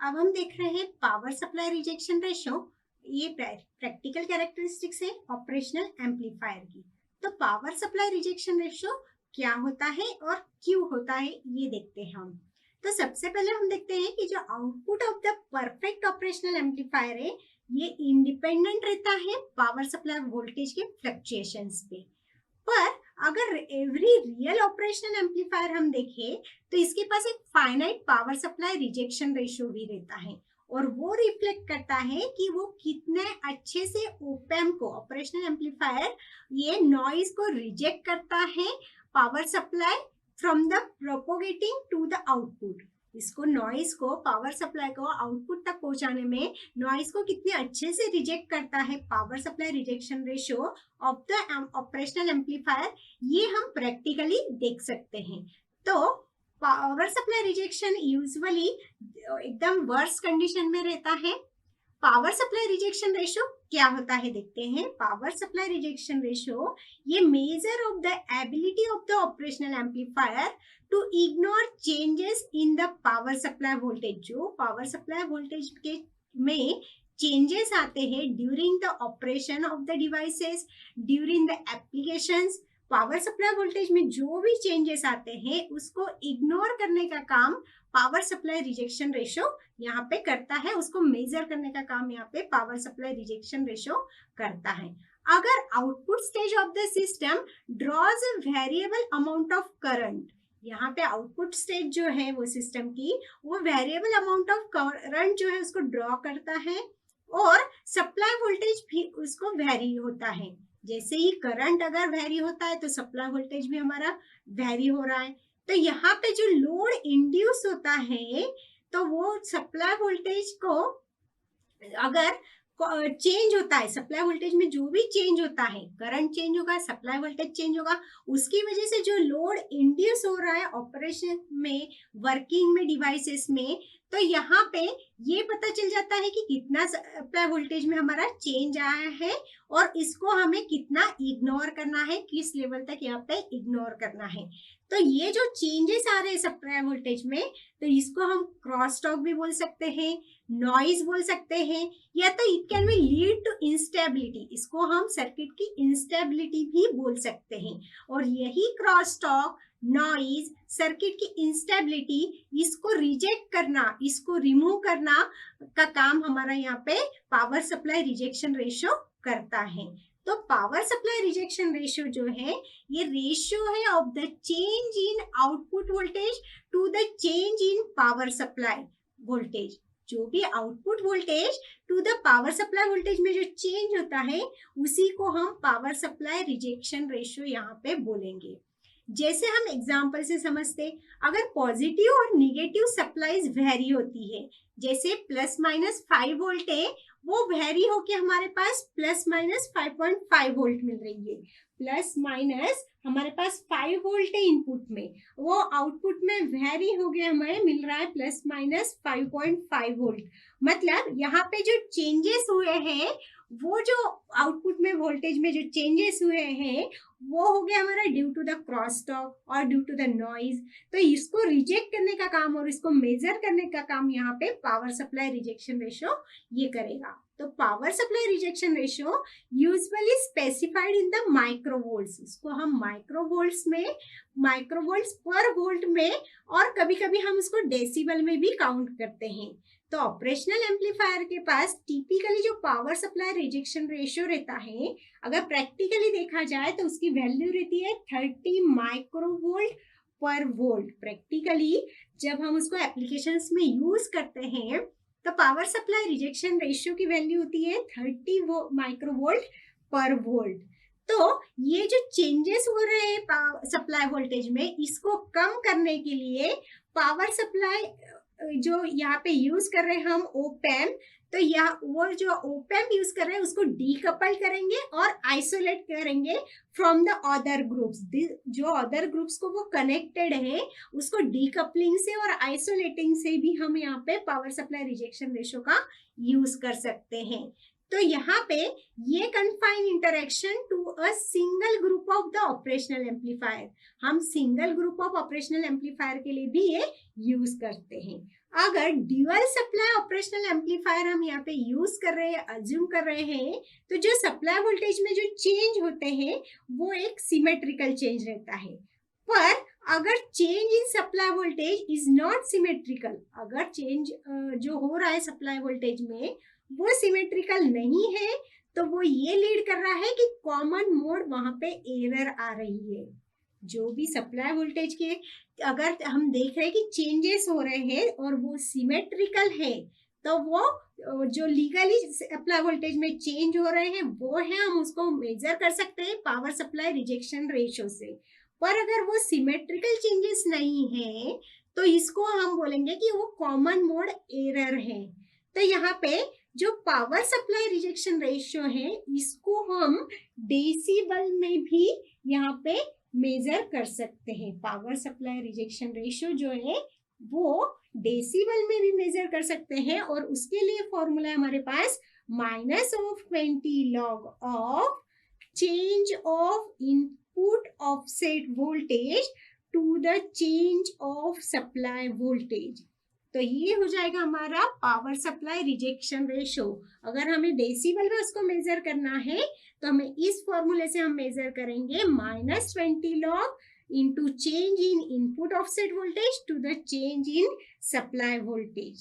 अब हम देख रहे हैं पावर सप्लाई रिजेक्शन रेशो। ये प्रैक्टिकल कैरेक्टरिस्टिक्स है ऑपरेशनल एम्पलीफायर की। तो पावर सप्लाई रिजेक्शन रेशो क्या होता है और क्यों होता है ये देखते हैं हम। तो सबसे पहले हम देखते हैं कि जो output of the perfect operational amplifier है ये इंडिपेंडेंट रहता है पावर सप्लाई वोल्टेज के फ्लक्चुएशंस पे। पर अगर एवरी रियल ऑपरेशनल एम्पलीफायर हम देखें तो इसके पास एक finite power supply rejection ratio भी रहता है और वो रिफ्लेक्ट करता है कि वो कितने अच्छे से ओपैम्प को ऑपरेशनल एम्पलीफायर ये नॉइज को रिजेक्ट करता है power supply from the propagating to the output. इसको नॉइज को पावर सप्लाई को आउटपुट तक पहुंचाने में नॉइज को कितने अच्छे से रिजेक्ट करता है power supply rejection ratio of the operational amplifier, ये हम प्रैक्टिकली देख सकते हैं। तो पावर सप्लाई रिजेक्शन यूजुअली एकदम वर्स कंडीशन में रहता है। पावर सप्लाई रिजेक्शन रेशियो क्या होता है देखते हैं। पावर सप्लाई रिजेक्शन रेशियो ये measure of the ability of the operational amplifier to ignore changes in the power supply voltage. जो पावर सप्लाई वोल्टेज के में चेंजेस आते हैं during the operation of the devices, during the applications, power supply voltage में जो भी changes आते हैं उसको इग्नोर करने का काम पावर सप्लाई रिजेक्शन रेशियो यहाँ पे करता है। उसको मेजर करने का काम यहाँ पे पावर सप्लाई रिजेक्शन रेशियो करता है। अगर output stage of the system draws a variable amount of current, यहाँ पे आउटपुट स्टेज जो है वो सिस्टम की वो वेरिएबल अमाउंट ऑफ करंट जो है उसको ड्रॉ करता है और सप्लाई वोल्टेज भी उसको वेरी होता है। जैसे ही करंट अगर वेरी होता है तो सप्लाई वोल्टेज भी हमारा वेरी हो रहा है। तो यहाँ पे जो लोड इंड्यूस होता है तो वो सप्लाई वोल्टेज को अगर चेंज होता है, सप्लाई वोल्टेज में जो भी चेंज होता है, करंट चेंज होगा, सप्लाई वोल्टेज चेंज होगा, उसकी वजह से जो लोड इंड्यूस हो रहा है ऑपरेशन में, वर्किंग में, डिवाइसेस में, तो यहाँ पे ये पता चल जाता है कि कितना सप्लाई वोल्टेज में हमारा चेंज आया है और इसको हमें कितना इग्नोर करना है, किस लेवल तक यहाँ पे इग्नोर करना है। तो ये जो चेंजेस आ रहे हैं सप्लाई वोल्टेज में, तो इसको हम क्रॉस टॉक भी बोल सकते हैं, नॉइज बोल सकते हैं, या तो it can be lead to instability, इसको हम सर्किट की इंस्टेबिलिटी भी बोल सकते हैं। और यही क्रॉस टॉक, नॉइज, सर्किट की इंस्टेबिलिटी, इसको रिजेक्ट करना, इसको रिमूव करना का काम हमारा यहाँ पे पावर सप्लाई रिजेक्शन रेशियो करता है। तो पावर सप्लाई रिजेक्शन रेशियो जो है ये रेशियो है of the change in output voltage to the change in power supply voltage. जो भी output voltage to the power supply voltage में जो चेंज होता है उसी को हम पावर सप्लाई रिजेक्शन रेशियो यहाँ पे बोलेंगे। जैसे हम एग्जाम्पल से समझते, अगर पॉजिटिव और निगेटिव सप्लाईज वेरी होती है, जैसे प्लस माइनस 5 वोल्ट है, वो वेरी होके हमारे पास प्लस माइनस 5.5 वोल्ट मिल रही है। प्लस माइनस हमारे पास 5 वोल्ट है इनपुट में, वो आउटपुट में वेरी हो गया, हमें मिल रहा है प्लस माइनस 5.5 वोल्ट। मतलब यहाँ पे जो चेंजेस हुए हैं, वो जो आउटपुट में वोल्टेज में जो चेंजेस हुए हैं वो हो गया हमारा due to the cross talk और ड्यू टू द नॉइज। तो इसको रिजेक्ट करने का काम और इसको मेजर करने का काम यहाँ पे पावर सप्लाई रिजेक्शन रेशियो ये करेगा। तो power supply rejection ratio usually specified in the microvolts, इसको हम माइक्रोवोल्ट्स में, माइक्रोवोल्ट्स पर वोल्ट में, और कभी कभी हम इसको डेसिबल में भी काउंट करते हैं। तो ऑपरेशनल एम्पलीफायर के पास टिपिकली जो पावर सप्लाई रिजेक्शन रेशियो रहता है, अगर प्रैक्टिकली देखा जाए तो उसकी वैल्यू रहती है 30 माइक्रोवोल्ट पर वोल्ट। प्रैक्टिकली जब हम उसको एप्लीकेशंस में यूज करते हैं तो पावर सप्लाई रिजेक्शन रेशियो की वैल्यू होती है 30 माइक्रोवोल्ट पर वोल्ट। तो ये जो चेंजेस हो रहे हैं सप्लाई वोल्टेज में, इसको कम करने के लिए पावर सप्लाई जो यहाँ पे यूज कर रहे हैं हम ओपैम्प, तो यहाँ वो जो ओपैम्प यूज कर रहे हैं उसको डीकपल करेंगे और आइसोलेट करेंगे फ्रॉम द अदर ग्रुप्स। जो अदर ग्रुप्स को वो कनेक्टेड है उसको डीकपलिंग से और आइसोलेटिंग से भी हम यहाँ पे पावर सप्लाई रिजेक्शन रेशियो का यूज कर सकते हैं। तो यहाँ पे ये confine interaction to a single group of the operational amplifier, हम single group of operational amplifier के लिए भी ये यूज करते हैं। अगर ड्यूअल सप्लाई ऑपरेशनल एम्पलीफायर हम यहाँ पे यूज कर रहे हैं, अज्यूम कर रहे हैं, तो जो सप्लाई वोल्टेज में जो चेंज होते हैं वो एक सिमेट्रिकल चेंज रहता है। पर अगर change in supply voltage is not symmetrical, अगर चेंज जो हो रहा है सप्लाई वोल्टेज में वो सिमेट्रिकल नहीं है, तो वो ये लीड कर रहा है कि कॉमन मोड वहां पे एरर आ रही है। जो भी सप्लाई वोल्टेज के अगर हम देख रहे हैं कि चेंजेस हो रहे हैं और वो सिमेट्रिकल है, तो वो जो लीगली सप्लाई वोल्टेज में चेंज हो रहे हैं वो है, हम उसको मेजर कर सकते हैं पावर सप्लाई रिजेक्शन रेशियो से। पर अगर वो सिमेट्रिकल चेंजेस नहीं है तो इसको हम बोलेंगे कि वो कॉमन मोड एरर है। तो यहाँ पे जो पावर सप्लाई रिजेक्शन रेशियो है इसको हम डेसिबल में भी यहाँ पे मेजर कर सकते हैं। पावर सप्लाई रिजेक्शन रेशियो जो है वो डेसिबल में भी मेजर कर सकते हैं, और उसके लिए फॉर्मूला है हमारे पास -20 log of change of input offset voltage to the change of supply voltage. तो ये हो जाएगा हमारा पावर सप्लाई रिजेक्शन रेशियो। अगर हमें डेसिबल में उसको मेजर करना है तो हमें इस फॉर्मूले से हम मेजर करेंगे -20 log into change in input offset voltage to the change in supply voltage।